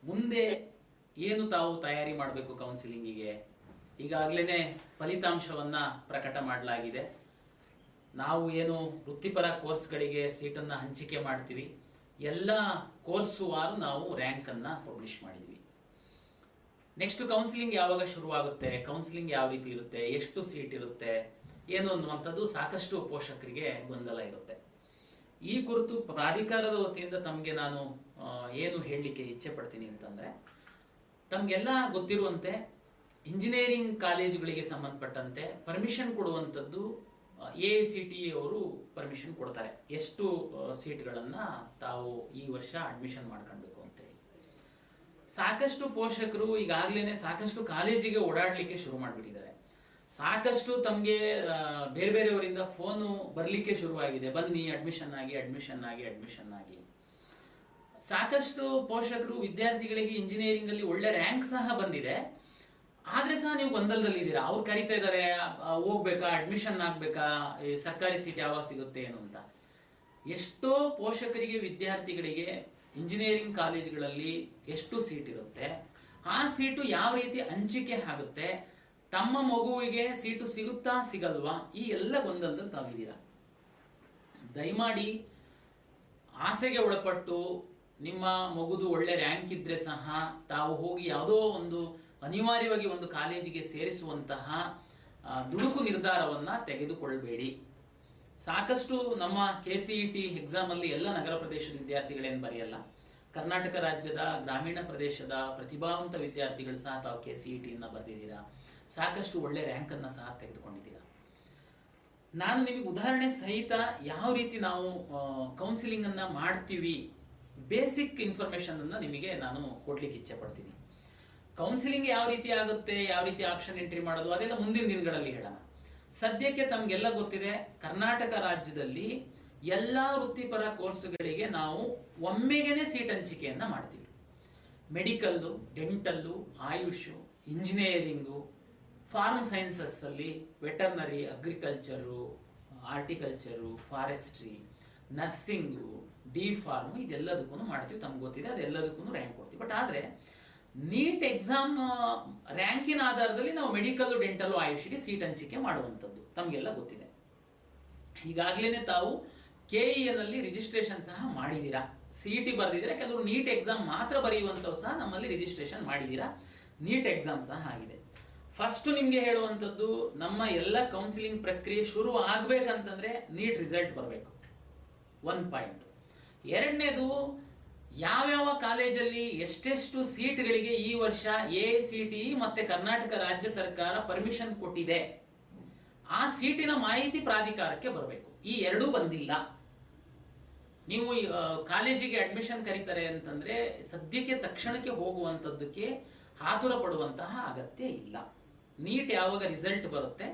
ಮುಂದೆ ಏನು ತಾವು ತಯಾರಿ ಮಾಡಬೇಕು ಕೌನ್ಸಿಲಿಂಗಿಗೆ? ಈಗಾಗಲೇ ಫಲಿತಾಂಶವನ್ನು ಪ್ರಕಟ ಮಾಡಲಾಗಿದೆ. ನಾವು ಏನು ವೃತ್ತಿಪರ ಕೋರ್ಸ್ಗಳಿಗೆ ಸೀಟನ್ನು ಹಂಚಿಕೆ ಮಾಡ್ತೀವಿ, ಎಲ್ಲ ಕೋರ್ಸುವಾರು ನಾವು ರ್ಯಾಂಕನ್ನು ಪಬ್ಲಿಷ್ ಮಾಡಿದ್ವಿ. ನೆಕ್ಸ್ಟ್ ಕೌನ್ಸಿಲಿಂಗ್ ಯಾವಾಗ ಶುರುವಾಗುತ್ತೆ, ಕೌನ್ಸಿಲಿಂಗ್ ಯಾವ ರೀತಿ ಇರುತ್ತೆ, ಎಷ್ಟು ಸೀಟ್ ಇರುತ್ತೆ ಏನು ಅನ್ನುವಂಥದ್ದು ಸಾಕಷ್ಟು ಪೋಷಕರಿಗೆ ಗೊಂದಲ ಇರುತ್ತೆ. ಈ ಕುರಿತು ಪ್ರಾಧಿಕಾರದ ವತಿಯಿಂದ ತಮಗೆ ನಾನು ಏನು ಹೇಳಲಿಕ್ಕೆ ಇಚ್ಛೆ ಪಡ್ತೀನಿ ಅಂತಂದರೆ, ತಮಗೆಲ್ಲ ಗೊತ್ತಿರುವಂತೆ ಇಂಜಿನಿಯರಿಂಗ್ ಕಾಲೇಜುಗಳಿಗೆ ಸಂಬಂಧಪಟ್ಟಂತೆ ಪರ್ಮಿಷನ್ ಕೊಡುವಂಥದ್ದು AICTE ಅವರು ಪರ್ಮಿಷನ್ ಕೊಡ್ತಾರೆ, ಎಷ್ಟು ಸೀಟ್ಗಳನ್ನು ತಾವು ಈ ವರ್ಷ ಅಡ್ಮಿಷನ್ ಮಾಡ್ಕೊಳ್ಬೇಕು ಅಂತೇಳಿ. ಸಾಕಷ್ಟು ಪೋಷಕರು ಈಗಾಗಲೇ ಸಾಕಷ್ಟು ಕಾಲೇಜಿಗೆ ಓಡಾಡಲಿಕ್ಕೆ ಶುರು ಮಾಡಿಬಿಟ್ಟಿದ್ದಾರೆ. ಸಾಕಷ್ಟು ತಮಗೆ ಬೇರೆ ಬೇರೆಯವರಿಂದ ಫೋನು ಬರಲಿಕ್ಕೆ ಶುರುವಾಗಿದೆ, ಬನ್ನಿ ಅಡ್ಮಿಷನ್ ಆಗಿ. ಸಾಕಷ್ಟು ಪೋಷಕರು ವಿದ್ಯಾರ್ಥಿಗಳಿಗೆ ಇಂಜಿನಿಯರಿಂಗ್ ಅಲ್ಲಿ ಒಳ್ಳೆ ರ್ಯಾಂಕ್ ಸಹ ಬಂದಿದೆ, ಆದ್ರೆ ಸಹ ನೀವು ಗೊಂದಲದಲ್ಲಿದ್ದೀರಾ. ಅವ್ರು ಕರಿತಾ ಇದ್ದಾರೆ, ಹೋಗ್ಬೇಕಾ, ಅಡ್ಮಿಷನ್ ಆಗ್ಬೇಕಾ, ಸರ್ಕಾರಿ ಸೀಟ್ ಯಾವಾಗ ಸಿಗುತ್ತೆ ಏನು ಅಂತ. ಎಷ್ಟೋ ಪೋಷಕರಿಗೆ ವಿದ್ಯಾರ್ಥಿಗಳಿಗೆ ಇಂಜಿನಿಯರಿಂಗ್ ಕಾಲೇಜುಗಳಲ್ಲಿ ಎಷ್ಟು ಸೀಟ್ ಇರುತ್ತೆ, ಆ ಸೀಟು ಯಾವ ರೀತಿ ಹಂಚಿಕೆ ಆಗುತ್ತೆ, ತಮ್ಮ ಮಗುವಿಗೆ ಸೀಟು ಸಿಗುತ್ತಾ ಸಿಗಲ್ವಾ, ಈ ಎಲ್ಲ ಗೊಂದಲದಲ್ಲಿ ತಾವಿದ್ದೀರಾ. ದಯಮಾಡಿ ಆಸೆಗೆ ಒಳಪಟ್ಟು ನಿಮ್ಮ ಮಗುದು ಒಳ್ಳೆ ರ್ಯಾಂಕ್ ಇದ್ರೆ ಸಹ ತಾವು ಹೋಗಿ ಯಾವುದೋ ಒಂದು ಅನಿವಾರ್ಯವಾಗಿ ಒಂದು ಕಾಲೇಜಿಗೆ ಸೇರಿಸುವಂತಹ ದುಡುಕು ನಿರ್ಧಾರವನ್ನ ತೆಗೆದುಕೊಳ್ಳಬೇಡಿ. ಸಾಕಷ್ಟು ನಮ್ಮ KCET ಎಕ್ಸಾಮ್ ಅಲ್ಲಿ ಎಲ್ಲ ನಗರ ಪ್ರದೇಶದ ವಿದ್ಯಾರ್ಥಿಗಳೇನು ಬರೆಯಲ್ಲ, ಕರ್ನಾಟಕ ರಾಜ್ಯದ ಗ್ರಾಮೀಣ ಪ್ರದೇಶದ ಪ್ರತಿಭಾವಂತ ವಿದ್ಯಾರ್ಥಿಗಳು ಸಹ ತಾವು KCET ಬರೆದಿದ್ದೀರಾ, ಸಾಕಷ್ಟು ಒಳ್ಳೆ ರ್ಯಾಂಕ್ ಅನ್ನ ಸಹ ತೆಗೆದುಕೊಂಡಿದ್ದೀರಾ. ನಾನು ನಿಮಗೆ ಉದಾಹರಣೆ ಸಹಿತ ಯಾವ ರೀತಿ ನಾವು ಕೌನ್ಸಿಲಿಂಗ್ ಅನ್ನ ಮಾಡ್ತೀವಿ, ಬೇಸಿಕ್ ಇನ್ಫಾರ್ಮೇಶನ್ ಅನ್ನ ನಿಮಗೆ ನಾನು ಕೊಡ್ಲಿಕ್ಕೆ ಇಚ್ಛೆ ಪಡ್ತೀನಿ. ಕೌನ್ಸಿಲಿಂಗ್ ಯಾವ ರೀತಿ ಆಗುತ್ತೆ, ಯಾವ ರೀತಿ ಆಪ್ಷನ್ ಎಂಟ್ರಿ ಮಾಡೋದು, ಅದೆಲ್ಲ ಮುಂದಿನ ದಿನಗಳಲ್ಲಿ ಹೇಳೋಣ. ಸದ್ಯಕ್ಕೆ ತಮಗೆಲ್ಲ ಗೊತ್ತಿದೆ, ಕರ್ನಾಟಕ ರಾಜ್ಯದಲ್ಲಿ ಎಲ್ಲ ವೃತ್ತಿಪರ ಕೋರ್ಸ್ಗಳಿಗೆ ನಾವು ಒಮ್ಮೆಗೇನೆ ಸೀಟ್ ಹಂಚಿಕೆಯನ್ನ ಮಾಡ್ತೀವಿ. Medical, dental, AYUSH, engineering, pharm sciences ಅಲ್ಲಿ veterinary, agriculture, horticulture, forestry, nursing, D.Pharm ಇದೆಲ್ಲದಕ್ಕೂ ಮಾಡ್ತೀವಿ. ತಮ್ಗೆ ಗೊತ್ತಿದೆ, ಅದೆಲ್ಲದಕ್ಕೂ ರ್ಯಾಂಕ್ ಕೊಡ್ತೀವಿ. ಬಟ್ ಆದರೆ ನೀಟ್ ಎಕ್ಸಾಮ್ ರ್ಯಾಂಕಿನ ಆಧಾರದಲ್ಲಿ ನಾವು ಮೆಡಿಕಲ್, ಡೆಂಟಲ್, ಆಯುಷ್ಗೆ ಸೀಟ್ ಹಂಚಿಕೆ ಮಾಡುವಂಥದ್ದು ತಮಗೆಲ್ಲ ಗೊತ್ತಿದೆ. ಈಗಾಗಲೇ ತಾವು KEN ಅಲ್ಲಿ ರಿಜಿಸ್ಟ್ರೇಷನ್ ಸಹ ಮಾಡಿದ್ದೀರಾ, CET ಬರೆದಿದ್ರೆ, ಕೆಲವರು ನೀಟ್ ಎಕ್ಸಾಮ್ ಮಾತ್ರ ಬರೆಯುವಂಥವ್ರು ಸಹ ನಮ್ಮಲ್ಲಿ ರಿಜಿಸ್ಟ್ರೇಷನ್ ಮಾಡಿದ್ದೀರಾ, ನೀಟ್ ಎಕ್ಸಾಮ್ ಸಹ ಆಗಿದೆ. ಫಸ್ಟ್ ನಿಮಗೆ ಹೇಳುವಂಥದ್ದು, ನಮ್ಮ ಎಲ್ಲ ಕೌನ್ಸಿಲಿಂಗ್ ಪ್ರಕ್ರಿಯೆ ಶುರು ಆಗ್ಬೇಕಂತಂದ್ರೆ ನೀಟ್ ರಿಸಲ್ಟ್ ಬರಬೇಕು, 1 ಪಾಯಿಂಟ್. ಎರಡನೇದು, ಯಾವ್ಯಾವ ಕಾಲೇಜಲ್ಲಿ ಎಷ್ಟೆಷ್ಟು ಸೀಟ್ಗಳಿಗೆ ಈ ವರ್ಷ AICTE ಮತ್ತೆ ಕರ್ನಾಟಕ ರಾಜ್ಯ ಸರ್ಕಾರ ಪರ್ಮಿಷನ್ ಕೊಟ್ಟಿದೆ, ಆ ಸೀಟಿನ ಮಾಹಿತಿ ಪ್ರಾಧಿಕಾರಕ್ಕೆ ಬರಬೇಕು. ಈ ಎರಡೂ ಬಂದಿಲ್ಲ. ನೀವು ಕಾಲೇಜಿಗೆ ಅಡ್ಮಿಷನ್ ಕರೀತಾರೆ ಅಂತಂದ್ರೆ ಸದ್ಯಕ್ಕೆ ತಕ್ಷಣಕ್ಕೆ ಹೋಗುವಂಥದ್ದಕ್ಕೆ ಆತುರ ಪಡುವಂತಹ ಅಗತ್ಯ ಇಲ್ಲ. ನೀಟ್ ಯಾವಾಗ ರಿಸಲ್ಟ್ ಬರುತ್ತೆ,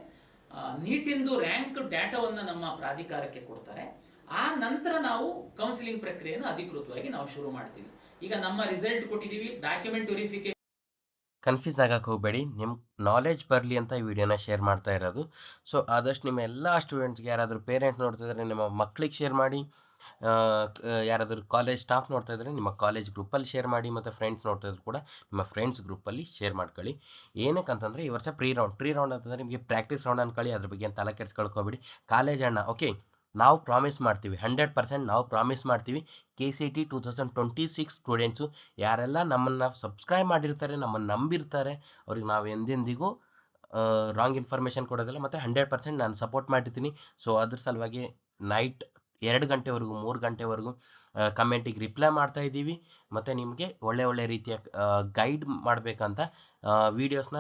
ನೀಟಿಂದು ರ್ಯಾಂಕ್ ಡಾಟಾವನ್ನು ನಮ್ಮ ಪ್ರಾಧಿಕಾರಕ್ಕೆ ಕೊಡ್ತಾರೆ, ಆ ನಂತರ ನಾವು ಕೌನ್ಸಿಲಿಂಗ್ ಪ್ರಕ್ರಿಯೆಯನ್ನು ಅಧಿಕೃತವಾಗಿ ನಾವು ಶುರು ಮಾಡ್ತೀವಿ. ಈಗ ನಮ್ಮ ರಿಸಲ್ಟ್ ಕೊಟ್ಟಿದ್ದೀವಿ, ಡಾಕ್ಯುಮೆಂಟ್ ವೆರಿಫಿಕೇಶನ್. ಕನ್ಫ್ಯೂಸ್ ಆಗಕ್ಕೆ ಹೋಗಬೇಡಿ, ನಿಮ್ಮ ನಾಲೆಜ್ ಬರಲಿ ಅಂತ ಈ ವಿಡಿಯೋನ ಶೇರ್ ಮಾಡ್ತಾ ಇರೋದು. ಸೊ ಆದಷ್ಟು ನಿಮ್ಮ ಎಲ್ಲ ಸ್ಟೂಡೆಂಟ್ಸ್ಗೆ, ಯಾರಾದರೂ ಪೇರೆಂಟ್ ನೋಡ್ತಿದ್ರೆ ನಿಮ್ಮ ಮಕ್ಕಳಿಗೆ ಶೇರ್ ಮಾಡಿ, ಯಾರಾದರೂ ಕಾಲೇಜ್ ಸ್ಟಾಫ್ ನೋಡ್ತಾ ಇದ್ದರೆ ನಿಮ್ಮ ಕಾಲೇಜ್ ಗ್ರೂಪಲ್ಲಿ ಶೇರ್ ಮಾಡಿ, ಮತ್ತು ಫ್ರೆಂಡ್ಸ್ ನೋಡ್ತಾ ಇದ್ರು ಕೂಡ ನಿಮ್ಮ ಫ್ರೆಂಡ್ಸ್ ಗ್ರೂಪಲ್ಲಿ ಶೇರ್ ಮಾಡ್ಕೊಳ್ಳಿ. ಏನಕ್ಕಂತಂದರೆ ಈ ವರ್ಷ ಪ್ರೀ ರೌಂಡ್ ಅಂತಂದರೆ ನಿಮಗೆ ಪ್ರಾಕ್ಟೀಸ್ ರೌಂಡ್ ಅನ್ಕೊಳ್ಳಿ, ಅದ್ರ ಬಗ್ಗೆ ಏನು ತಲೆ ಕೆಡ್ಸ್ಕೊಳ್ಕೋಬೇಡಿ. ಕಾಲೇಜ್ ಅಣ್ಣ ಓಕೆ, ನಾವು ಪ್ರಾಮಿಸ್ ಮಾಡ್ತೀವಿ, 100% ನಾವು ಪ್ರಾಮಿಸ್ ಮಾಡ್ತೀವಿ. KCET 2026 ಸ್ಟೂಡೆಂಟ್ಸು ಯಾರೆಲ್ಲ ನಮ್ಮನ್ನು ಸಬ್ಸ್ಕ್ರೈಬ್ ಮಾಡಿರ್ತಾರೆ, ನಮ್ಮನ್ನು ನಂಬಿರ್ತಾರೆ, ಅವ್ರಿಗೆ ನಾವು ಎಂದೆಂದಿಗೂ ರಾಂಗ್ ಇನ್ಫಾರ್ಮೇಷನ್ ಕೊಡೋದಿಲ್ಲ, ಮತ್ತು 100% ನಾನು ಸಪೋರ್ಟ್ ಮಾಡಿರ್ತೀನಿ. ಸೊ ಅದ್ರ ಸಲುವಾಗಿ ನೈಟ್ 2 ಗಂಟೆವರೆಗೂ 3 ಗಂಟೆವರೆಗೂ ಕಮೆಂಟಿಗೆ ರಿಪ್ಲೈ ಮಾಡ್ತಾ ಇದ್ದೀವಿ, ಮತ್ತು ನಿಮಗೆ ಒಳ್ಳೆ ರೀತಿಯ ಗೈಡ್ ಮಾಡಬೇಕಂತ ವೀಡಿಯೋಸ್ನ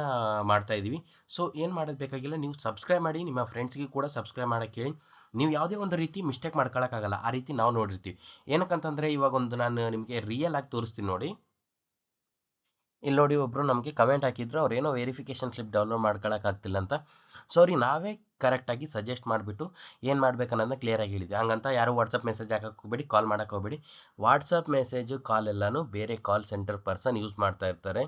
ಮಾಡ್ತಾ ಇದ್ದೀವಿ. ಸೊ ಏನು ಮಾಡೋದು ಬೇಕಾಗಿಲ್ಲ, ನೀವು ಸಬ್ಸ್ಕ್ರೈಬ್ ಮಾಡಿ, ನಿಮ್ಮ ಫ್ರೆಂಡ್ಸ್ಗೆ ಕೂಡ ಸಬ್ಸ್ಕ್ರೈಬ್ ಮಾಡೋಕ್ಕೆ ಹೇಳಿ. ನೀವು ಯಾವುದೇ ಒಂದು ರೀತಿ ಮಿಸ್ಟೇಕ್ ಮಾಡ್ಕೊಳಕ್ಕಾಗಲ್ಲ, ಆ ರೀತಿ ನಾವು ನೋಡಿರ್ತೀವಿ. ಏನಕ್ಕಂತಂದರೆ ಇವಾಗ ಒಂದು ನಾನು ನಿಮಗೆ ರಿಯಲ್ ಆಗಿ ತೋರಿಸ್ತೀನಿ ನೋಡಿ. ಇಲ್ಲಿ ನೋಡಿ, ಒಬ್ಬರು ನಮಗೆ ಕಮೆಂಟ್ ಹಾಕಿದ್ರು, ಅವ್ರೇನೋ ವೆರಿಫಿಕೇಷನ್ ಸ್ಲಿಪ್ ಡೌನ್ಲೋಡ್ ಮಾಡ್ಕೊಳಕ್ಕಾಗ್ತಿಲ್ಲ ಅಂತ. ಸೊ ಅವ್ರಿಗೆ ನಾವೇ ಕರೆಕ್ಟಾಗಿ ಸಜೆಸ್ಟ್ ಮಾಡಿಬಿಟ್ಟು ಏನು ಮಾಡ್ಬೇಕನ್ನೋದನ್ನ ಕ್ಲಿಯರಾಗಿ ಹೇಳಿದ್ವಿ. ಹಂಗಂತ ಯಾರು ವಾಟ್ಸಪ್ ಮೆಸೇಜ್ ಹಾಕಕ್ಕೆ ಹೋಗಬೇಡಿ, ಕಾಲ್ ಮಾಡೋಕ್ಕೆ ಹೋಗಬೇಡಿ. ವಾಟ್ಸಪ್ ಮೆಸೇಜು ಕಾಲ್ ಎಲ್ಲನೂ ಬೇರೆ ಕಾಲ್ ಸೆಂಟರ್ ಪರ್ಸನ್ ಯೂಸ್ ಮಾಡ್ತಾ ಇರ್ತಾರೆ,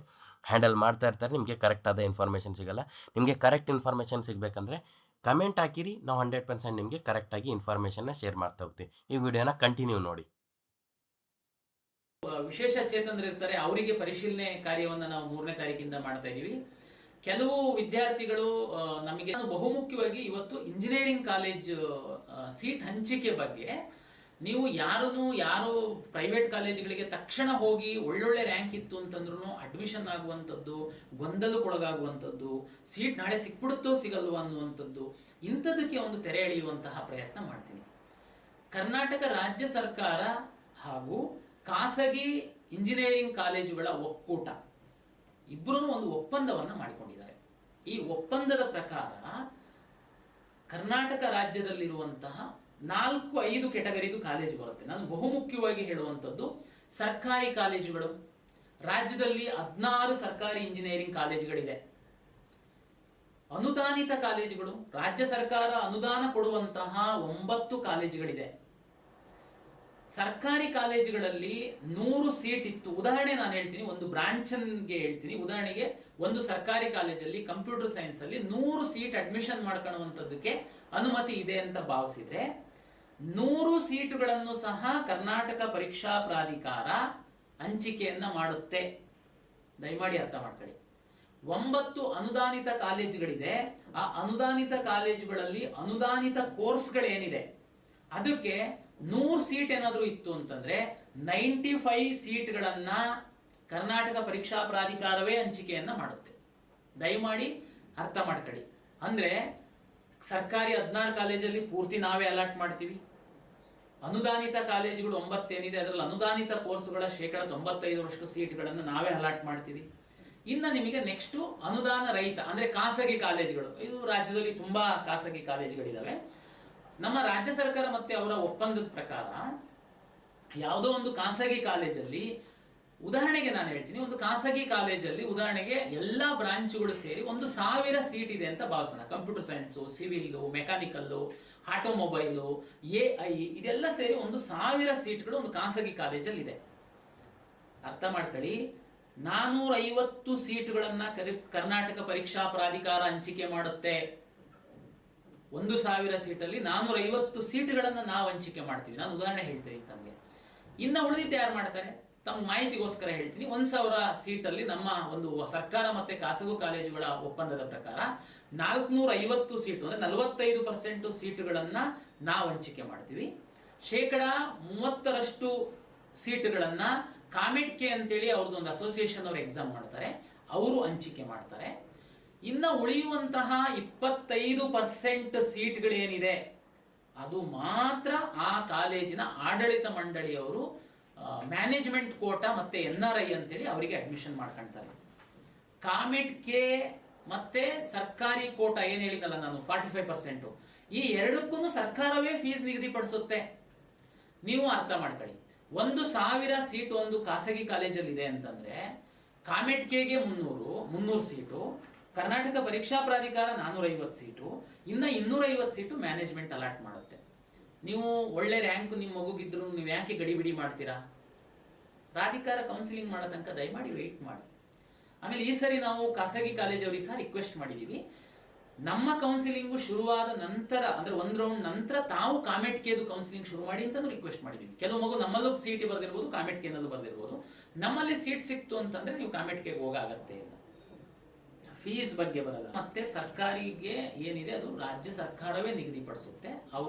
ಹ್ಯಾಂಡಲ್ ಮಾಡ್ತಾ ಇರ್ತಾರೆ. ನಿಮಗೆ ಕರೆಕ್ಟಾದ ಇನ್ಫಾರ್ಮೇಷನ್ ಸಿಗೋಲ್ಲ. ನಿಮಗೆ ಕರೆಕ್ಟ್ ಇನ್ಫಾರ್ಮೇಷನ್ ಸಿಗಬೇಕಂದ್ರೆ ಕಮೆಂಟ್ ಹಾಕಿರಿ, ನಾವು 100% ನಿಮಗೆ ಕರೆಕ್ಟಾಗಿ ಇನ್ಫಾರ್ಮೇಷನ್ನ ಶೇರ್ ಮಾಡ್ತಾ ಹೋಗ್ತೀವಿ. ಈ ವಿಡಿಯೋನ ಕಂಟಿನ್ಯೂ ನೋಡಿ. ವಿಶೇಷ ಚೇತನರು ಇರ್ತಾರೆ, ಅವರಿಗೆ ಪರಿಶೀಲನೆ ಕಾರ್ಯವನ್ನು ನಾವು 3ನೇ ತಾರೀಕಿಂದ ಮಾಡ್ತಾ ಇದೀವಿ. ಕೆಲವು ವಿದ್ಯಾರ್ಥಿಗಳು ನಮಗೆ ಬಹುಮುಖ್ಯವಾಗಿ ಇವತ್ತು ಇಂಜಿನಿಯರಿಂಗ್ ಕಾಲೇಜ್ ಸೀಟ್ ಹಂಚಿಕೆ ಬಗ್ಗೆ, ನೀವು ಯಾರು ಪ್ರೈವೇಟ್ ಕಾಲೇಜುಗಳಿಗೆ ತಕ್ಷಣ ಹೋಗಿ ಒಳ್ಳೊಳ್ಳೆ ರ್ಯಾಂಕ್ ಇತ್ತು ಅಂತಂದ್ರೂ ಅಡ್ಮಿಷನ್ ಆಗುವಂಥದ್ದು, ಗೊಂದಲಕ್ಕೊಳಗಾಗುವಂಥದ್ದು, ಸೀಟ್ ನಾಳೆ ಸಿಕ್ಬಿಡುತ್ತೋ ಸಿಗಲ್ವೋ ಅನ್ನುವಂಥದ್ದು, ಇಂಥದಕ್ಕೆ ಒಂದು ತೆರೆ ಎಳೆಯುವಂತಹ ಪ್ರಯತ್ನ ಮಾಡ್ತೀನಿ. ಕರ್ನಾಟಕ ರಾಜ್ಯ ಸರ್ಕಾರ ಹಾಗೂ ಖಾಸಗಿ ಇಂಜಿನಿಯರಿಂಗ್ ಕಾಲೇಜುಗಳ ಒಕ್ಕೂಟ ಇಬ್ಬರೂ ಒಂದು ಒಪ್ಪಂದವನ್ನು ಮಾಡಿಕೊಂಡಿದ್ದಾರೆ. ಈ ಒಪ್ಪಂದದ ಪ್ರಕಾರ ಕರ್ನಾಟಕ ರಾಜ್ಯದಲ್ಲಿರುವಂತಹ 4-5 ಕೆಟಗರಿದು ಕಾಲೇಜು ಬರುತ್ತೆ. ನಾನು ಬಹುಮುಖ್ಯವಾಗಿ ಹೇಳುವಂಥದ್ದು ಸರ್ಕಾರಿ ಕಾಲೇಜುಗಳು. ರಾಜ್ಯದಲ್ಲಿ 16 ಸರ್ಕಾರಿ ಇಂಜಿನಿಯರಿಂಗ್ ಕಾಲೇಜುಗಳಿದೆ. ಅನುದಾನಿತ ಕಾಲೇಜುಗಳು, ರಾಜ್ಯ ಸರ್ಕಾರ ಅನುದಾನ ಕೊಡುವಂತಹ 9 ಕಾಲೇಜುಗಳಿದೆ. ಸರ್ಕಾರಿ ಕಾಲೇಜುಗಳಲ್ಲಿ 100 ಸೀಟ್ ಇತ್ತು. ಉದಾಹರಣೆ ನಾನು ಹೇಳ್ತೀನಿ, ಒಂದು ಬ್ರಾಂಚ್ಗೆ ಹೇಳ್ತೀನಿ. ಉದಾಹರಣೆಗೆ ಒಂದು ಸರ್ಕಾರಿ ಕಾಲೇಜಲ್ಲಿ ಕಂಪ್ಯೂಟರ್ ಸೈನ್ಸ್ ಅಲ್ಲಿ 100 ಸೀಟ್ ಅಡ್ಮಿಷನ್ ಮಾಡ್ಕೊಳ್ಳುವಂಥದ್ದಕ್ಕೆ ಅನುಮತಿ ಇದೆ ಅಂತ ಭಾವಿಸಿದ್ರೆ 100 ಸೀಟುಗಳನ್ನು ಸಹ ಕರ್ನಾಟಕ ಪರೀಕ್ಷಾ ಪ್ರಾಧಿಕಾರ ಹಂಚಿಕೆಯನ್ನ ಮಾಡುತ್ತೆ. ದಯಮಾಡಿ ಅರ್ಥ ಮಾಡ್ಕೊಳ್ಳಿ. 9 ಅನುದಾನಿತ ಕಾಲೇಜುಗಳಿದೆ. ಆ ಅನುದಾನಿತ ಕಾಲೇಜುಗಳಲ್ಲಿ ಅನುದಾನಿತ ಕೋರ್ಸ್ಗಳೇನಿದೆ ಅದಕ್ಕೆ 100 ಸೀಟ್ ಏನಾದ್ರೂ ಇತ್ತು ಅಂತಂದ್ರೆ 95 ಸೀಟ್ಗಳನ್ನ ಕರ್ನಾಟಕ ಪರೀಕ್ಷಾ ಪ್ರಾಧಿಕಾರವೇ ಹಂಚಿಕೆಯನ್ನ ಮಾಡುತ್ತೆ. ದಯಮಾಡಿ ಅರ್ಥ ಮಾಡ್ಕೊಳ್ಳಿ. ಅಂದ್ರೆ ಸರ್ಕಾರಿ 16 ಕಾಲೇಜಲ್ಲಿ ಪೂರ್ತಿ ನಾವೇ ಅಲಾಟ್ ಮಾಡ್ತೀವಿ. ಅನುದಾನಿತ ಕಾಲೇಜುಗಳು 9 ಏನಿದೆ ಅದರಲ್ಲಿ ಅನುದಾನಿತ ಕೋರ್ಸ್ಗಳ 95% ಸೀಟ್ಗಳನ್ನು ನಾವೇ ಅಲಾಟ್ ಮಾಡ್ತೀವಿ. ಇನ್ನು ನಿಮಗೆ ನೆಕ್ಸ್ಟ್ ಅನುದಾನ ರಹಿತ ಅಂದ್ರೆ ಖಾಸಗಿ ಕಾಲೇಜುಗಳು. ಇದು ರಾಜ್ಯದಲ್ಲಿ ತುಂಬಾ ಖಾಸಗಿ ಕಾಲೇಜುಗಳಿದಾವೆ. ನಮ್ಮ ರಾಜ್ಯ ಸರ್ಕಾರ ಮತ್ತೆ ಅವರ ಒಪ್ಪಂದದ ಪ್ರಕಾರ ಯಾವುದೋ ಒಂದು ಖಾಸಗಿ ಕಾಲೇಜಲ್ಲಿ, ಉದಾಹರಣೆಗೆ ನಾನು ಹೇಳ್ತೀನಿ, ಒಂದು ಖಾಸಗಿ ಕಾಲೇಜಲ್ಲಿ ಉದಾಹರಣೆಗೆ ಎಲ್ಲಾ ಬ್ರಾಂಚ್ಗಳು ಸೇರಿ 1000 ಸೀಟ್ ಇದೆ ಅಂತ ಭಾವಿಸೋಣ. Computer science, civil, mechanical, automobile, AI ಇದೆಲ್ಲ ಸೇರಿ 1000 ಸೀಟ್ಗಳು ಒಂದು ಖಾಸಗಿ ಕಾಲೇಜಲ್ಲಿ ಇದೆ. ಅರ್ಥ ಮಾಡ್ಕೊಳ್ಳಿ. 450 ಸೀಟುಗಳನ್ನ ಕರ್ನಾಟಕ ಪರೀಕ್ಷಾ ಪ್ರಾಧಿಕಾರ ಹಂಚಿಕೆ ಮಾಡುತ್ತೆ. 1000 ಸೀಟಲ್ಲಿ 450 ಸೀಟುಗಳನ್ನ ನಾವು ಹಂಚಿಕೆ ಮಾಡ್ತೀವಿ. ನಾನು ಉದಾಹರಣೆ ಹೇಳ್ತೀನಿ ತಮಗೆ. ಇನ್ನ ಉಳಿದಿದ್ದು ಯಾರು ಮಾಡ್ತಾರೆ? ತಮ್ಮ ಮಾಹಿತಿಗೋಸ್ಕರ ಹೇಳ್ತೀನಿ. 1000 ಸೀಟಲ್ಲಿ ನಮ್ಮ ಒಂದು ಸರ್ಕಾರ ಮತ್ತೆ ಖಾಸಗಿ ಕಾಲೇಜುಗಳ ಒಪ್ಪಂದದ ಪ್ರಕಾರ 450 ಸೀಟು ಅಂದ್ರೆ 45% ಸೀಟುಗಳನ್ನ ನಾವು ಹಂಚಿಕೆ ಮಾಡ್ತೀವಿ. 30% ಸೀಟುಗಳನ್ನ ಕಾಮೆಟ್ಕೆ ಅಂತೇಳಿ ಅವ್ರದ್ದು ಒಂದು ಅಸೋಸಿಯೇಷನ್ ಅವ್ರು ಎಕ್ಸಾಮ್ ಮಾಡ್ತಾರೆ, ಅವರು ಹಂಚಿಕೆ ಮಾಡ್ತಾರೆ. ಇನ್ನು ಉಳಿಯುವಂತಹ 25% ಸೀಟ್ಗಳೇನಿದೆ ಅದು ಮಾತ್ರ ಆ ಕಾಲೇಜಿನ ಆಡಳಿತ ಮಂಡಳಿಯವರು ಮ್ಯಾನೇಜ್ಮೆಂಟ್ ಕೋಟಾ ಮತ್ತೆ NRI ಅಂತೇಳಿ ಅವರಿಗೆ ಅಡ್ಮಿಷನ್ ಮಾಡ್ಕೊಂತಾರೆ. ಕಾಮೆಟ್ಕೆ ಮತ್ತೆ ಸರ್ಕಾರಿ ಕೋಟಾ ಏನ್ ಹೇಳಿದಲ್ಲ ನಾನು 45%, ಈ ಎರಡಕ್ಕೂ ಸರ್ಕಾರವೇ ಫೀಸ್ ನಿಗದಿಪಡಿಸುತ್ತೆ. ನೀವು ಅರ್ಥ ಮಾಡ್ಕೊಳ್ಳಿ. 1000 ಸೀಟು ಒಂದು ಖಾಸಗಿ ಕಾಲೇಜಲ್ಲಿ ಇದೆ ಅಂತಂದ್ರೆ ಕಾಮೆಟ್ಕೆಗೆ 300 ಸೀಟು, ಕರ್ನಾಟಕ ಪರೀಕ್ಷಾ ಪ್ರಾಧಿಕಾರ 450 ಸೀಟು, ಇನ್ನ 250 ಸೀಟು ಮ್ಯಾನೇಜ್ಮೆಂಟ್ ಅಲಾಟ್ ಮಾಡುತ್ತೆ. ನೀವು ಒಳ್ಳೆ ರ್ಯಾಂಕ್ ನಿಮ್ಮ ಮಗುಗಿದ್ರು ನೀವು ಯಾಕೆ ಗಡಿಬಿಡಿ ಮಾಡ್ತೀರಾ? ಪ್ರಾಧಿಕಾರ ಕೌನ್ಸಿಲಿಂಗ್ ಮಾಡೋ ತನಕ ದಯಮಾಡಿ ವೆಯ್ಟ್ ಮಾಡಿ. ಆಮೇಲೆ ಈ ಸರಿ ನಾವು ಖಾಸಗಿ ಕಾಲೇಜವರಿಗೆ ಸಹ ರಿಕ್ವೆಸ್ಟ್ ಮಾಡಿದೀವಿ, ನಮ್ಮ ಕೌನ್ಸಿಲಿಂಗು ಶುರುವಾದ ನಂತರ ಅಂದ್ರೆ 1 ರೌಂಡ್ ನಂತರ ತಾವು ಕಾಮೆಟ್ಕೆದು ಕೌನ್ಸಿಲಿಂಗ್ ಶುರು ಮಾಡಿ ಅಂತ ರಿಕ್ವೆಸ್ಟ್ ಮಾಡಿದೀವಿ. ಕೆಲವು ಮಗು ನಮ್ಮಲ್ಲೂ ಸಿಇಟಿ ಬರ್ದಿರ್ಬೋದು, ಕಾಮೆಟ್ಕೆನಲ್ಲೂ ಬರ್ದಿರ್ಬೋದು. ನಮ್ಮಲ್ಲಿ ಸೀಟ್ ಸಿಕ್ತು ಅಂತಂದ್ರೆ ನೀವು ಕಾಮೆಟ್ಕೆಗೆ ಹೋಗಾಗತ್ತೆ ಇಲ್ಲ. ಫೀಸ್ ಬಗ್ಗೆ ಬರಲ್ಲ. ಮತ್ತೆ ಸರ್ಕಾರಿಗೆ ಏನಿದೆ ಅದು ರಾಜ್ಯ ಸರ್ಕಾರವೇ ನಿಗದಿಪಡಿಸುತ್ತೆ.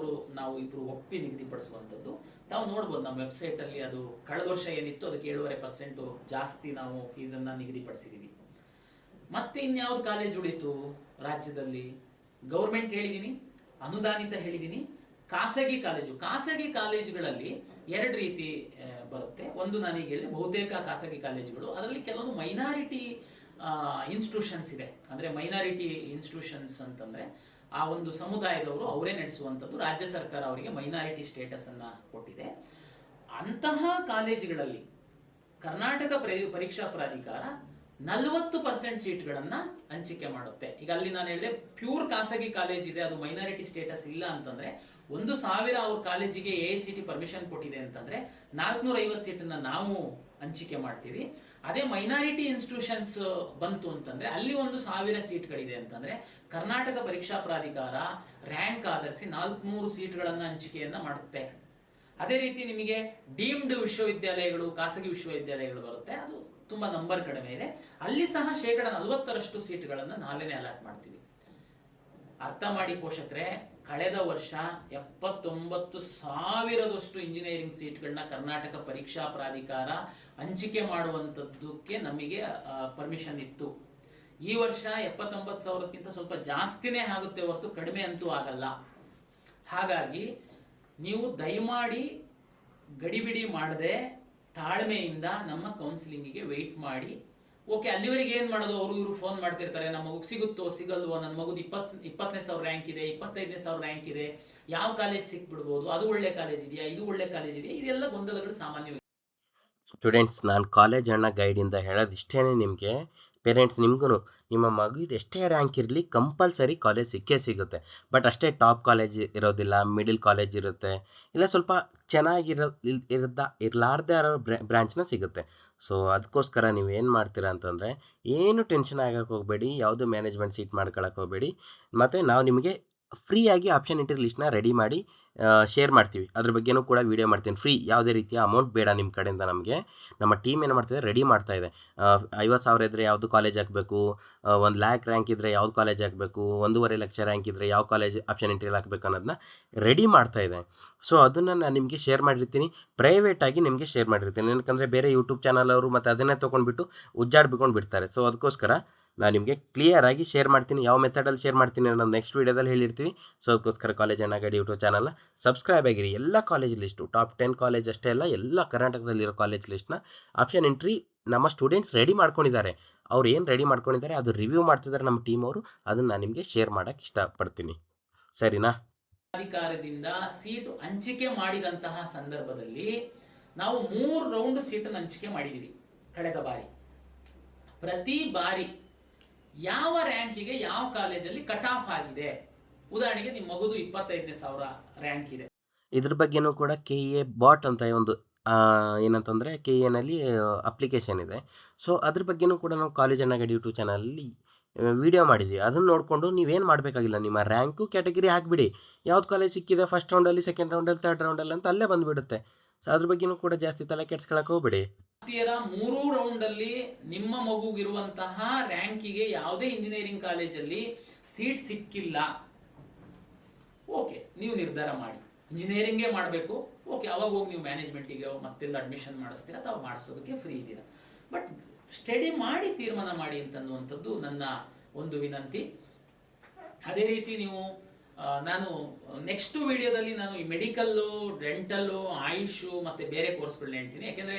ನಾವು ಇಬ್ರು ಒಪ್ಪಿ ನಿಗದಿಪಡಿಸುವಂಥದ್ದು. ತಾವು ನೋಡ್ಬೋದು ನಮ್ಮ ವೆಬ್ಸೈಟ್ ಅಲ್ಲಿ, ಅದು ಕಳೆದ ವರ್ಷ ಏನಿತ್ತು ಅದಕ್ಕೆ 7.5% ಜಾಸ್ತಿ ನಾವು ಫೀಸನ್ನ ನಿಗದಿಪಡಿಸಿದೀವಿ. ಮತ್ತೆ ಇನ್ಯಾವ್ದು ಕಾಲೇಜ್ ಉಳಿತು ರಾಜ್ಯದಲ್ಲಿ? ಗೌರ್ಮೆಂಟ್ ಹೇಳಿದೀನಿ, ಅನುದಾನಿತ ಹೇಳಿದೀನಿ, ಖಾಸಗಿ ಕಾಲೇಜುಗಳಲ್ಲಿ 2 ರೀತಿ ಬರುತ್ತೆ. ಒಂದು ನಾನೀಗ ಹೇಳಿದೆ, ಬಹುತೇಕ ಖಾಸಗಿ ಕಾಲೇಜುಗಳು, ಅದರಲ್ಲಿ ಕೆಲವೊಂದು ಮೈನಾರಿಟಿ ಇನ್ಸ್ಟಿಟ್ಯೂಷನ್ಸ್ ಇದೆ. ಅಂದ್ರೆ ಮೈನಾರಿಟಿ ಇನ್ಸ್ಟಿಟ್ಯೂಷನ್ಸ್ ಅಂತಂದ್ರೆ ಆ ಒಂದು ಸಮುದಾಯದವರು ಅವರೇ ನಡೆಸುವಂಥದ್ದು. ರಾಜ್ಯ ಸರ್ಕಾರ ಅವರಿಗೆ ಮೈನಾರಿಟಿ ಸ್ಟೇಟಸ್ ಅನ್ನ ಕೊಟ್ಟಿದೆ. ಅಂತಹ ಕಾಲೇಜುಗಳಲ್ಲಿ ಕರ್ನಾಟಕ ಪರೀಕ್ಷಾ ಪ್ರಾಧಿಕಾರ 40% ಸೀಟ್ಗಳನ್ನ ಹಂಚಿಕೆ ಮಾಡುತ್ತೆ. ಈಗ ಅಲ್ಲಿ ನಾನು ಹೇಳಿದೆ ಪ್ಯೂರ್ ಖಾಸಗಿ ಕಾಲೇಜ್ ಇದೆ, ಅದು ಮೈನಾರಿಟಿ ಸ್ಟೇಟಸ್ ಇಲ್ಲ ಅಂತಂದ್ರೆ 1000 ಅವ್ರ ಕಾಲೇಜಿಗೆ AICTE ಪರ್ಮಿಷನ್ ಕೊಟ್ಟಿದೆ ಅಂತಂದ್ರೆ 450 ಸೀಟನ್ನ ನಾವು ಹಂಚಿಕೆ ಮಾಡ್ತೀವಿ. ಅದೇ ಮೈನಾರಿಟಿ ಇನ್ಸ್ಟಿಟ್ಯೂಷನ್ಸ್ ಬಂತು ಅಂತಂದ್ರೆ ಅಲ್ಲಿ 1000 ಸೀಟ್ಗಳಿದೆ ಅಂತಂದ್ರೆ ಕರ್ನಾಟಕ ಪರೀಕ್ಷಾ ಪ್ರಾಧಿಕಾರ ರ್ಯಾಂಕ್ ಆಧರಿಸಿ 400 ಸೀಟ್ಗಳನ್ನ ಹಂಚಿಕೆಯನ್ನ ಮಾಡುತ್ತೆ. ಅದೇ ರೀತಿ ನಿಮಗೆ ಡೀಮ್ಡ್ ವಿಶ್ವವಿದ್ಯಾಲಯಗಳು, ಖಾಸಗಿ ವಿಶ್ವವಿದ್ಯಾಲಯಗಳು ಬರುತ್ತೆ, ಅದು ತುಂಬಾ ನಂಬರ್ ಕಡಿಮೆ ಇದೆ. ಅಲ್ಲಿ ಸಹ 40% ಸೀಟ್ಗಳನ್ನು ನಾವೇನೆ ಅಲಾಟ್ ಮಾಡ್ತೀವಿ. ಅರ್ಥ ಮಾಡಿ ಪೋಷಕರೇ, ಕಳೆದ ವರ್ಷ 79,000 ಇಂಜಿನಿಯರಿಂಗ್ ಸೀಟ್ಗಳನ್ನ ಕರ್ನಾಟಕ ಪರೀಕ್ಷಾ ಪ್ರಾಧಿಕಾರ ಹಂಚಿಕೆ ಮಾಡುವಂತದ್ದಕ್ಕೆ ನಮಗೆ ಪರ್ಮಿಷನ್ ಇತ್ತು. ಈ ವರ್ಷ 79,000ಕ್ಕಿಂತ ಸ್ವಲ್ಪ ಜಾಸ್ತಿನೇ ಆಗುತ್ತೆ ಹೊರತು ಕಡಿಮೆ ಅಂತೂ ಆಗಲ್ಲ. ಹಾಗಾಗಿ ನೀವು ದಯಮಾಡಿ ಗಡಿಬಿಡಿ ಮಾಡದೆ ತಾಳ್ಮೆಯಿಂದ ನಮ್ಮ ಕೌನ್ಸಿಲಿಂಗಿಗೆ ವೆಯ್ಟ್ ಮಾಡಿ. ಓಕೆ, ಅಲ್ಲಿವರೆಗೆ ಏನು ಮಾಡೋದು, ಅವರು ಇವರು ಫೋನ್ ಮಾಡ್ತಿರ್ತಾರೆ, ನಮ್ಮ ಮಗುಗೆ ಸಿಗುತ್ತೋ ಸಿಗಲ್ವೋ, ನನ್ನ ಮಗುದು 20,000 ರ್ಯಾಂಕ್ ಇದೆ, 25,000 ರ್ಯಾಂಕ್ ಇದೆ, ಯಾವ ಕಾಲೇಜ್ ಸಿಕ್ಬಿಡ್ಬೋದು, ಅದು ಒಳ್ಳೆ ಕಾಲೇಜ್ ಇದೆಯಾ, ಇದು ಒಳ್ಳೆ ಕಾಲೇಜ್ ಇದೆಯಾ, ಇದೆಲ್ಲ ಗೊಂದಲಗಳು ಸಾಮಾನ್ಯವಾಗಿ. ಸ್ಟೂಡೆಂಟ್ಸ್, ನಾನು ಕಾಲೇಜ್ ಅಣ್ಣ ಗೈಡಿಂದ ಹೇಳೋದು ಇಷ್ಟೇ ನಿಮಗೆ. ಪೇರೆಂಟ್ಸ್, ನಿಮಗೂ ನಿಮ್ಮ ಮಗುದು ಎಷ್ಟೇ ರ್ಯಾಂಕ್ ಇರಲಿ ಕಂಪಲ್ಸರಿ ಕಾಲೇಜ್ ಸಿಕ್ಕೇ ಸಿಗುತ್ತೆ. ಬಟ್ ಅಷ್ಟೇ ಟಾಪ್ ಕಾಲೇಜ್ ಇರೋದಿಲ್ಲ, ಮಿಡಿಲ್ ಕಾಲೇಜ್ ಇರುತ್ತೆ, ಇಲ್ಲ ಸ್ವಲ್ಪ ಇರಲಾರ್ದೇ ಇರೋ ಬ್ರ್ಯಾಂಚ್ನ ಸಿಗುತ್ತೆ. ಸೊ ಅದಕ್ಕೋಸ್ಕರ ನೀವು ಏನು ಮಾಡ್ತೀರಾ ಅಂತಂದರೆ, ಏನು ಟೆನ್ಷನ್ ಆಗಕ್ಕೆ ಹೋಗಬೇಡಿ, ಯಾವುದು ಮ್ಯಾನೇಜ್ಮೆಂಟ್ ಸೀಟ್ ಮಾಡ್ಕೊಳಕ್ಕೆ ಹೋಗಬೇಡಿ. ಮತ್ತು ನಾವು ನಿಮಗೆ ಫ್ರೀಯಾಗಿ ಆಪ್ಷನ್ ಎಂಟ್ರಿ ಲಿಸ್ಟ್ನ ರೆಡಿ ಮಾಡಿ ಶೇರ್ ಮಾಡ್ತೀವಿ. ಅದ್ರ ಬಗ್ಗೆನೂ ಕೂಡ ವೀಡಿಯೋ ಮಾಡ್ತೀನಿ ಫ್ರೀ. ಯಾವುದೇ ರೀತಿಯ ಅಮೌಂಟ್ ಬೇಡ ನಿಮ್ಮ ಕಡೆಯಿಂದ ನಮಗೆ. ನಮ್ಮ ಟೀಮ್ ಏನು ಮಾಡ್ತಿದೆ, ರೆಡಿ ಮಾಡ್ತಾ ಇದೆ. 50,000 ಇದ್ದರೆ ಯಾವುದು ಕಾಲೇಜ್ ಹಾಕಬೇಕು, 1,00,000 ರ್ಯಾಂಕ್ ಇದ್ದರೆ ಯಾವ್ದು ಕಾಲೇಜ್ ಹಾಕಬೇಕು, 1.5 ಲಕ್ಷ ರ್ಯಾಂಕ್ ಇದ್ದರೆ ಯಾವ ಕಾಲೇಜ್ ಆಪ್ಷನ್ ಎಂಟ್ರಿಯಲ್ಲಿ ಹಾಕಬೇಕು ಅನ್ನೋದನ್ನ ರೆಡಿ ಮಾಡ್ತಾ ಇದೆ. ಸೊ ಅದನ್ನು ನಾನು ನಿಮಗೆ ಶೇರ್ ಮಾಡಿರ್ತೀನಿ, ಪ್ರೈವೇಟಾಗಿ ನಿಮಗೆ ಶೇರ್ ಮಾಡಿರ್ತೀನಿ. ಯಾಕಂದರೆ ಬೇರೆ ಯೂಟ್ಯೂಬ್ ಚಾನಲ್ ಅವರು ಮತ್ತು ಅದನ್ನೇ ತೊಗೊಂಡ್ಬಿಟ್ಟು ಉಜ್ಜಾಡ್ಬಿಕೊಂಡು ಬಿಡ್ತಾರೆ. ಸೊ ಅದಕ್ಕೋಸ್ಕರ ನಾನು ನಿಮಗೆ ಕ್ಲಿಯರಾಗಿ ಶೇರ್ ಮಾಡ್ತೀನಿ. ಯಾವ ಮೆಥಡಲ್ಲಿ ಶೇರ್ ಮಾಡ್ತೀನಿ ಅನ್ನೋದು ನೆಕ್ಸ್ಟ್ ವೀಡಿಯೋದಲ್ಲಿ ಹೇಳಿರ್ತೀವಿ. ಸೊ ಅದಕ್ಕೋಸ್ಕರ ಕಾಲೇಜ್ ಅಣ್ಣ ಗೈಡ್ ಯೂಟ್ಯೂಬ್ ಚಾನಲ್ನ ಸಬ್ಸ್ಕ್ರೈಬ್ ಆಗಿರಿ. ಎಲ್ಲ ಕಾಲೇಜ್ ಲಿಸ್ಟು, ಟಾಪ್ 10 ಕಾಲೇಜ್ ಅಷ್ಟೇ ಅಲ್ಲ, ಎಲ್ಲ ಕರ್ನಾಟಕದಲ್ಲಿರೋ ಕಾಲೇಜ್ ಲಿಸ್ಟ್ನ ಆಪ್ಷನ್ ಎಂಟ್ರಿ ನಮ್ಮ ಸ್ಟೂಡೆಂಟ್ಸ್ ರೆಡಿ ಮಾಡ್ಕೊಂಡಿದ್ದಾರೆ. ಅವ್ರು ಏನು ರೆಡಿ ಮಾಡ್ಕೊಂಡಿದ್ದಾರೆ ಅದು ರಿವ್ಯೂ ಮಾಡ್ತಿದ್ದಾರೆ ನಮ್ಮ ಟೀಮ್ ಅವರು. ಅದನ್ನು ನಾನು ನಿಮಗೆ ಶೇರ್ ಮಾಡೋಕ್ಕೆ ಇಷ್ಟಪಡ್ತೀನಿ. ಸರಿನಾ? ಅಧಿಕಾರದಿಂದ ಸೀಟು ಹಂಚಿಕೆ ಮಾಡಿದಂತಹ ಸಂದರ್ಭದಲ್ಲಿ ನಾವು 3 ರೌಂಡ್ ಸೀಟನ್ನು ಹಂಚಿಕೆ ಮಾಡಿದ್ದೀವಿ ಕಳೆದ ಬಾರಿ. ಪ್ರತಿ ಬಾರಿ ಯಾವ ರ್ಯಾಂಕಿಗೆ ಯಾವ ಕಾಲೇಜಲ್ಲಿ ಕಟ್ ಆಫ್ ಆಗಿದೆ, ಉದಾಹರಣೆಗೆ ನಿಮ್ಮ ಮಗುದು 25,000 ರ್ಯಾಂಕ್ ಇದೆ, ಇದ್ರ ಬಗ್ಗೆನೂ ಕೂಡ KEA ಬಾಟ್ ಅಂತ ಒಂದು ಏನಂತಂದರೆ KEAನಲ್ಲಿ ಅಪ್ಲಿಕೇಶನ್ ಇದೆ. ಸೊ ಅದ್ರ ಬಗ್ಗೆನೂ ಕೂಡ ನಾವು ಕಾಲೇಜ್ ಅಣ್ಣ ಗೈಡ್ ಯೂಟ್ಯೂಬ್ ಚಾನಲಲ್ಲಿ ವಿಡಿಯೋ ಮಾಡಿದ್ದೀವಿ. ಅದನ್ನು ನೋಡಿಕೊಂಡು ನೀವೇನು ಮಾಡಬೇಕಾಗಿಲ್ಲ, ನಿಮ್ಮ ರ್ಯಾಂಕು ಕ್ಯಾಟಗರಿ ಹಾಕಿಬಿಡಿ. ಯಾವ್ದು ಕಾಲೇಜ್ ಸಿಕ್ಕಿದೆ ಫಸ್ಟ್ ರೌಂಡಲ್ಲಿ, ಸೆಕೆಂಡ್ ರೌಂಡಲ್ಲಿ, ಥರ್ಡ್ ರೌಂಡಲ್ಲಿ ಅಂತ ಅಲ್ಲೇ ಬಂದುಬಿಡುತ್ತೆ. ಸೊ ಅದ್ರ ಬಗ್ಗೆನೂ ಕೂಡ ಜಾಸ್ತಿ ತಲೆ ಕೆಡ್ಸ್ಕೊಳಕ್ಕೆ ಹೋಗ್ಬೇಡಿ. 3 ರೌಂಡಲ್ಲಿ ನಿಮ್ಮ ಮಗುಗಿರುವಂತಹ ರ್ಯಾಂಕಿಗೆ ಯಾವುದೇ ಇಂಜಿನಿಯರಿಂಗ್ ಕಾಲೇಜಲ್ಲಿ ಸೀಟ್ ಸಿಕ್ಕಿಲ್ಲ, ಓಕೆ, ನೀವು ನಿರ್ಧಾರ ಮಾಡಿ ಇಂಜಿನಿಯರಿಂಗೇ ಮಾಡಬೇಕು. ಓಕೆ, ಅವಾಗ ಹೋಗಿ ನೀವು ಮ್ಯಾನೇಜ್ಮೆಂಟಿಗೆ ಮತ್ತೆಲ್ಲ ಅಡ್ಮಿಷನ್ ಮಾಡಿಸ್ತೀರಾ ಅಥವಾ ಮಾಡಿಸೋದಕ್ಕೆ ಫ್ರೀ ಇದ್ದೀರಾ. ಬಟ್ ಸ್ಟಡಿ ಮಾಡಿ ತೀರ್ಮಾನ ಮಾಡಿ ಅಂತನ್ನುವಂಥದ್ದು ನನ್ನ ಒಂದು ವಿನಂತಿ. ಅದೇ ರೀತಿ ನೀವು ನಾನು ನೆಕ್ಸ್ಟ್ ವಿಡಿಯೋದಲ್ಲಿ ನಾನು ಈ ಮೆಡಿಕಲ್ಲು, ಡೆಂಟಲ್ಲು, ಆಯುಷು ಮತ್ತು ಬೇರೆ ಕೋರ್ಸ್ಗಳನ್ನ ಹೇಳ್ತೀನಿ. ಯಾಕೆಂದರೆ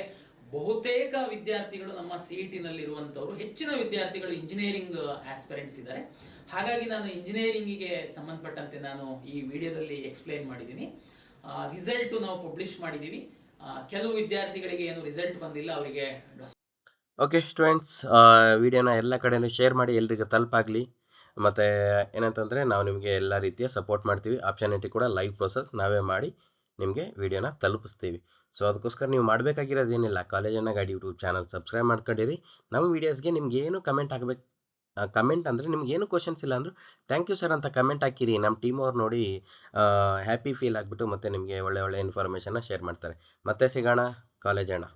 ಬಹುತೇಕ ವಿದ್ಯಾರ್ಥಿಗಳು ನಮ್ಮ CET-ನಲ್ಲಿರುವಂಥವ್ರು, ಹೆಚ್ಚಿನ ವಿದ್ಯಾರ್ಥಿಗಳು ಇಂಜಿನಿಯರಿಂಗ್ ಆಸ್ಪಿರೆಂಟ್ಸ್ ಇದ್ದಾರೆ. ಹಾಗಾಗಿ ನಾನು ಇಂಜಿನಿಯರಿಂಗಿಗೆ ಸಂಬಂಧಪಟ್ಟಂತೆ ನಾನು ಈ ವಿಡಿಯೋದಲ್ಲಿ ಎಕ್ಸ್ಪ್ಲೈನ್ ಮಾಡಿದ್ದೀನಿ. ರಿಸಲ್ಟು ನಾವು ಪಬ್ಲಿಷ್ ಮಾಡಿದ್ದೀವಿ. ಕೆಲವು ವಿದ್ಯಾರ್ಥಿಗಳಿಗೆ ಏನು ರಿಸಲ್ಟ್ ಬಂದಿಲ್ಲ, ಅವರಿಗೆ. ಓಕೆ ಸ್ಟೂಡೆಂಟ್ಸ್, ವಿಡಿಯೋನ ಎಲ್ಲ ಕಡೆಯೂ ಶೇರ್ ಮಾಡಿ, ಎಲ್ರಿಗೂ ತಲುಪಾಗಲಿ. ಮತ್ತು ಏನಂತಂದರೆ ನಾವು ನಿಮಗೆ ಎಲ್ಲ ರೀತಿಯ ಸಪೋರ್ಟ್ ಮಾಡ್ತೀವಿ. ಆಪ್ಷನ್ ಎಂಟ್ರಿ ಕೂಡ ಲೈವ್ ಪ್ರೋಸೆಸ್ ನಾವೇ ಮಾಡಿ ನಿಮಗೆ ವಿಡಿಯೋನ ತಲುಪಿಸ್ತೀವಿ. ಸೊ ಅದಕ್ಕೋಸ್ಕರ ನೀವು ಮಾಡಬೇಕಾಗಿರೋದೇನಿಲ್ಲ, ಕಾಲೇಜ್ ಅಣ್ಣ ಗೈಡ್ ಯೂಟ್ಯೂಬ್ ಚಾನಲ್ ಸಬ್ಸ್ಕ್ರೈಬ್ ಮಾಡ್ಕೊಂಡಿರಿ. ನಮ್ಮ ವೀಡಿಯೋಸ್ಗೆ ನಿಮ್ಗೆ ಏನು ಕಮೆಂಟ್ ಆಗಬೇಕು, ಕಮೆಂಟ್ ಅಂದರೆ ನಿಮ್ಗೇನು ಕ್ವಶನ್ಸ್ ಇಲ್ಲ ಅಂದರೂ ಥ್ಯಾಂಕ್ ಯು ಸರ್ ಅಂತ ಕಮೆಂಟ್ ಹಾಕಿರಿ. ನಮ್ಮ ಟೀಮ್ ಅವ್ರು ನೋಡಿ ಹ್ಯಾಪಿ ಫೀಲ್ ಆಗಿಬಿಟ್ಟು ಮತ್ತು ನಿಮಗೆ ಒಳ್ಳೆ ಒಳ್ಳೆ ಇನ್ಫಾರ್ಮೇಷನ್ನ ಶೇರ್ ಮಾಡ್ತಾರೆ. ಮತ್ತೆ ಸಿಗೋಣ. ಕಾಲೇಜ್ ಅಣ್ಣ.